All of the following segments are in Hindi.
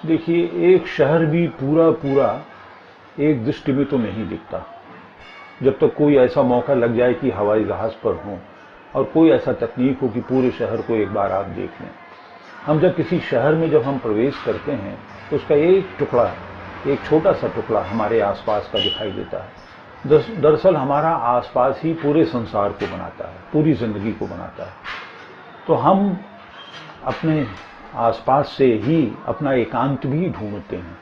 देखिए, एक शहर भी पूरा पूरा एक दृष्टि में तो नहीं दिखता जब तक कोई ऐसा मौका लग जाए कि हवाई जहाज पर हो और कोई ऐसा तकनीक हो कि पूरे शहर को एक बार आप देख लें। हम जब किसी शहर में जब हम प्रवेश करते हैं तो उसका एक टुकड़ा, एक छोटा सा टुकड़ा हमारे आसपास का दिखाई देता है। दरअसल हमारा आसपास ही पूरे संसार को बनाता है, पूरी जिंदगी को बनाता है। तो हम अपने आसपास से ही अपना एकांत भी ढूंढते हैं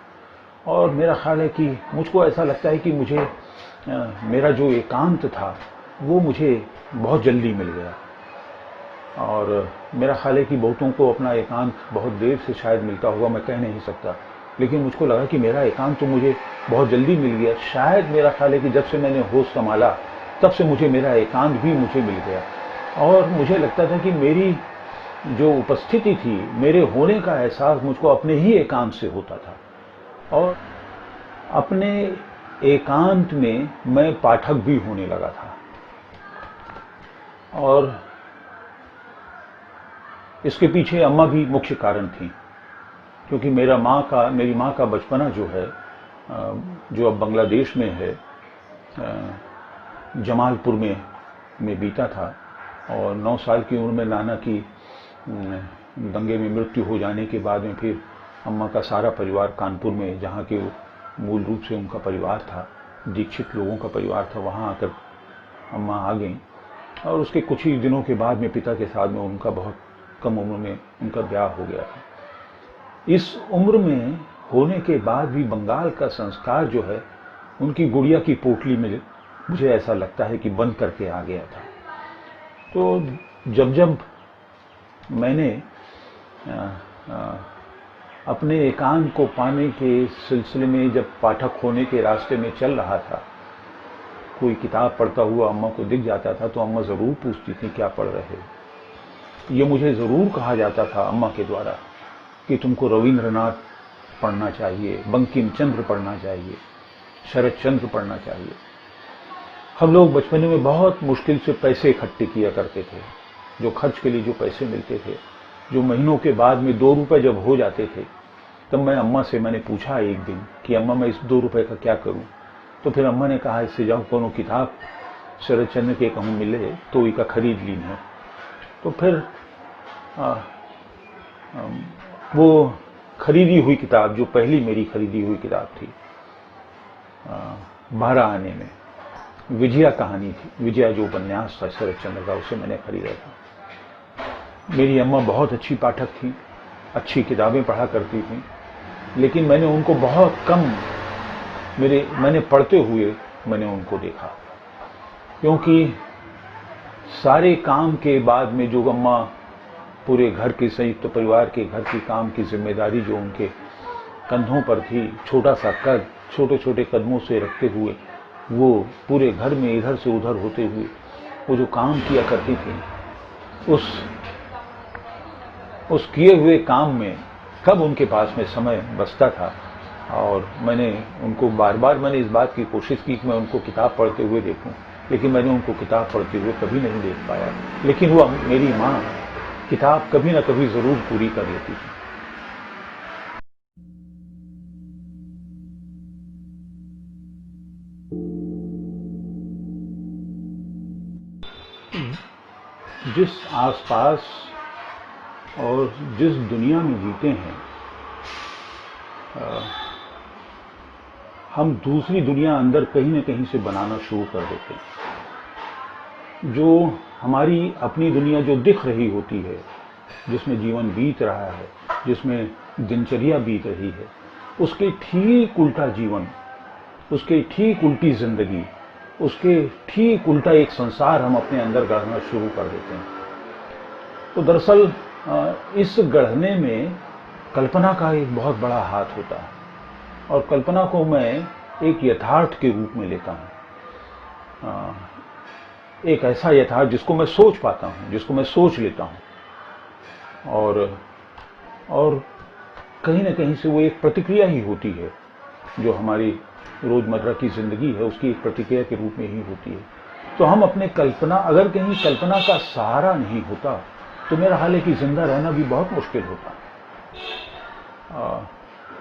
और मेरा ख्याल है कि मुझको ऐसा लगता है कि मुझे मेरा जो एकांत था वो मुझे बहुत जल्दी मिल गया। और मेरा ख्याल है कि बहुतों को अपना एकांत बहुत देर से शायद मिलता होगा, मैं कह नहीं सकता, लेकिन मुझको लगा कि मेरा एकांत तो मुझे बहुत जल्दी मिल गया। शायद मेरा ख्याल है कि जब से मैंने होश संभाला तब से मुझे मेरा एकांत भी मुझे मिल गया और मुझे लगता था कि मेरी जो उपस्थिति थी, मेरे होने का एहसास मुझको अपने ही एकांत से होता था। और अपने एकांत में मैं पाठक भी होने लगा था। और इसके पीछे अम्मा भी मुख्य कारण थी, क्योंकि मेरी माँ का बचपना जो है, जो अब बांग्लादेश में है, जमालपुर में बीता था। और 9 साल की उम्र में नाना की दंगे में मृत्यु हो जाने के बाद में फिर अम्मा का सारा परिवार कानपुर में, जहाँ के मूल रूप से उनका परिवार था, दीक्षित लोगों का परिवार था, वहाँ आकर अम्मा आ गईं। और उसके कुछ ही दिनों के बाद में पिता के साथ में उनका बहुत कम उम्र में उनका ब्याह हो गया था। इस उम्र में होने के बाद भी बंगाल का संस्कार जो है उनकी गुड़िया की पोटली में मुझे ऐसा लगता है कि बंद करके आ गया था। तो जब मैंने अपने एकांत को पाने के सिलसिले में जब पाठक होने के रास्ते में चल रहा था, कोई किताब पढ़ता हुआ अम्मा को दिख जाता था तो अम्मा जरूर पूछती थी क्या पढ़ रहे हो। ये मुझे जरूर कहा जाता था अम्मा के द्वारा कि तुमको रविंद्रनाथ पढ़ना चाहिए, बंकिम चंद्र पढ़ना चाहिए, शरद चंद्र पढ़ना चाहिए। हम लोग बचपन में बहुत मुश्किल से पैसे इकट्ठे किया करते थे, जो खर्च के लिए जो पैसे मिलते थे, जो महीनों के बाद में 2 रुपए जब हो जाते थे, तब मैंने पूछा एक दिन कि अम्मा मैं इस 2 रुपए का क्या करूं। तो फिर अम्मा ने कहा इससे जाओ कोनो किताब शरद चंद्र के कहूं मिले तो इका खरीद ली है। तो फिर वो खरीदी हुई किताब, जो पहली मेरी खरीदी हुई किताब थी, 12 आने में विजया कहानी थी, विजया जो उपन्यास था शरद चंद्र का, उसे मैंने खरीदा था। मेरी अम्मा बहुत अच्छी पाठक थी, अच्छी किताबें पढ़ा करती थी, लेकिन मैंने उनको बहुत कम मैंने पढ़ते हुए मैंने उनको देखा, क्योंकि सारे काम के बाद में जो अम्मा पूरे घर के संयुक्त परिवार के घर की काम की जिम्मेदारी जो उनके कंधों पर थी, छोटा सा कद, छोटे छोटे कदमों से रखते हुए वो पूरे घर में इधर से उधर होते हुए वो जो काम किया करती थी, उस किए हुए काम में कब उनके पास में समय बचता था। और मैंने उनको बार बार मैंने इस बात की कोशिश की कि मैं उनको किताब पढ़ते हुए देखूं, लेकिन मैंने उनको किताब पढ़ते हुए कभी नहीं देख पाया। लेकिन वो मेरी माँ किताब कभी ना कभी जरूर पूरी कर लेती थी। जिस आसपास और जिस दुनिया में जीते हैं, हम दूसरी दुनिया अंदर कहीं न कहीं से बनाना शुरू कर देते हैं। जो हमारी अपनी दुनिया जो दिख रही होती है, जिसमें जीवन बीत रहा है, जिसमें दिनचर्या बीत रही है, उसके ठीक उल्टा जीवन, उसके ठीक उल्टी जिंदगी, उसके ठीक उल्टा एक संसार हम अपने अंदर गढ़ना शुरू कर देते हैं। तो दरअसल इस गढ़ने में कल्पना का एक बहुत बड़ा हाथ होता है, और कल्पना को मैं एक यथार्थ के रूप में लेता हूं, एक ऐसा यथार्थ जिसको मैं सोच पाता हूं, जिसको मैं सोच लेता हूं, और कहीं ना कहीं से वो एक प्रतिक्रिया ही होती है, जो हमारी रोजमर्रा की जिंदगी है उसकी एक प्रतिक्रिया के रूप में ही होती है। तो हम अपने कल्पना, अगर कहीं कल्पना का सहारा नहीं होता तो मेरा हाल है कि जिंदा रहना भी बहुत मुश्किल होता।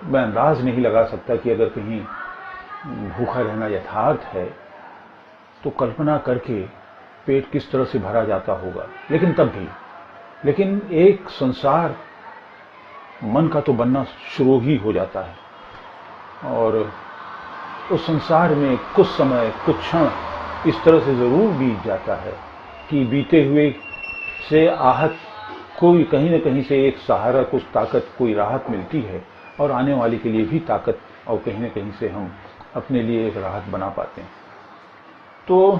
मैं अंदाज नहीं लगा सकता कि अगर कहीं भूखा रहना यथार्थ है तो कल्पना करके पेट किस तरह से भरा जाता होगा। लेकिन तब भी, लेकिन एक संसार मन का तो बनना शुरू ही हो जाता है और उस संसार में कुछ समय, कुछ क्षण इस तरह से जरूर बीत जाता है कि बीते हुए से आहत कोई कहीं न कहीं से एक सहारा, कुछ ताकत, कोई राहत मिलती है और आने वाले के लिए भी ताकत और कहीं न कहीं से हम अपने लिए एक राहत बना पाते हैं। तो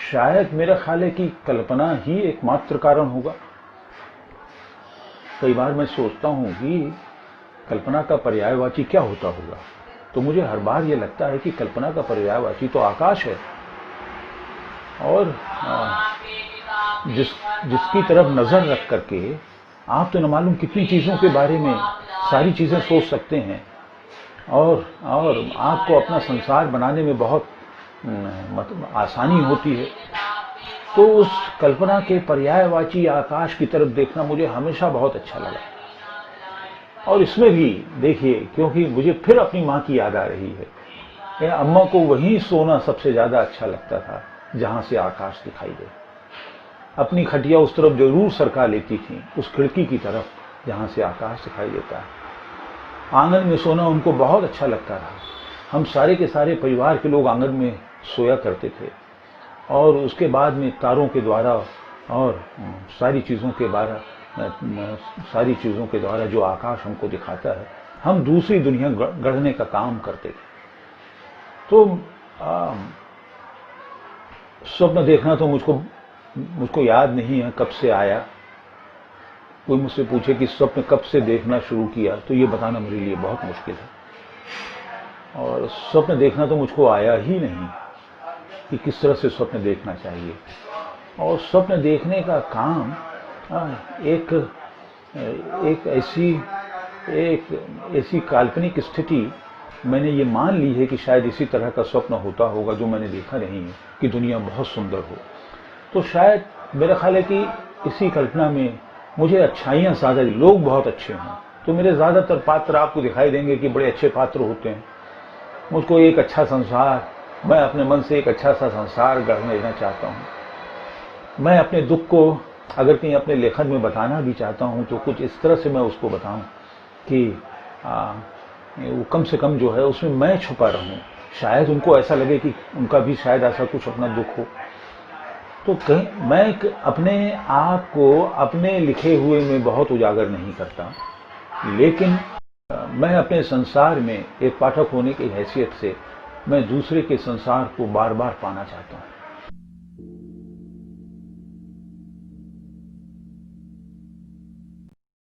शायद मेरा ख्याल है कि कल्पना ही एकमात्र कारण होगा। कई बार मैं सोचता हूं कि कल्पना का पर्यायवाची क्या होता होगा, तो मुझे हर बार ये लगता है कि कल्पना का पर्यायवाची तो आकाश है और जिसकी तरफ नजर रख करके आप तो न मालूम कितनी चीजों के बारे में सारी चीजें सोच सकते हैं और आपको अपना संसार बनाने में बहुत आसानी होती है। तो उस कल्पना के पर्यायवाची आकाश की तरफ देखना मुझे हमेशा बहुत अच्छा लगा। और इसमें भी देखिए, क्योंकि मुझे फिर अपनी माँ की याद आ रही है। अम्मा को वहीं सोना सबसे ज्यादा अच्छा लगता था जहां से आकाश दिखाई दे। अपनी खटिया उस तरफ जरूर सरका लेती थी, उस खिड़की की तरफ जहां से आकाश दिखाई देता है। आंगन में सोना उनको बहुत अच्छा लगता था। हम सारे के सारे परिवार के लोग आंगन में सोया करते थे और उसके बाद में तारों के द्वारा और सारी चीजों के द्वारा जो आकाश हमको दिखाता है, हम दूसरी दुनिया गढ़ने का काम करते थे। तो स्वप्न देखना तो मुझको याद नहीं है कब से आया। कोई मुझसे पूछे कि स्वप्न कब से देखना शुरू किया, तो ये बताना मेरे लिए बहुत मुश्किल है। और स्वप्न देखना तो मुझको आया ही नहीं कि किस तरह से स्वप्न देखना चाहिए। और स्वप्न देखने का काम एक ऐसी काल्पनिक स्थिति मैंने ये मान ली है कि शायद इसी तरह का स्वप्न होता होगा जो मैंने देखा नहीं है, कि दुनिया बहुत सुंदर हो। तो शायद मेरा ख्याल है कि इसी कल्पना में मुझे अच्छाइयां ज्यादा, लोग बहुत अच्छे हैं, तो मेरे ज्यादातर पात्र आपको दिखाई देंगे कि बड़े अच्छे पात्र होते हैं। मुझको एक अच्छा संसार, मैं अपने मन से एक अच्छा सा संसार गढ़ने लेना चाहता हूं। मैं अपने दुख को अगर कहीं अपने लेखन में बताना भी चाहता हूं तो कुछ इस तरह से मैं उसको बताऊं कि वो कम से कम जो है उसमें मैं छुपा रहूं। शायद उनको ऐसा लगे कि उनका भी शायद ऐसा कुछ अपना दुख हो। तो मैं अपने आप को अपने लिखे हुए में बहुत उजागर नहीं करता, लेकिन मैं अपने संसार में एक पाठक होने की हैसियत से मैं दूसरे के संसार को बार बार पाना चाहता हूं।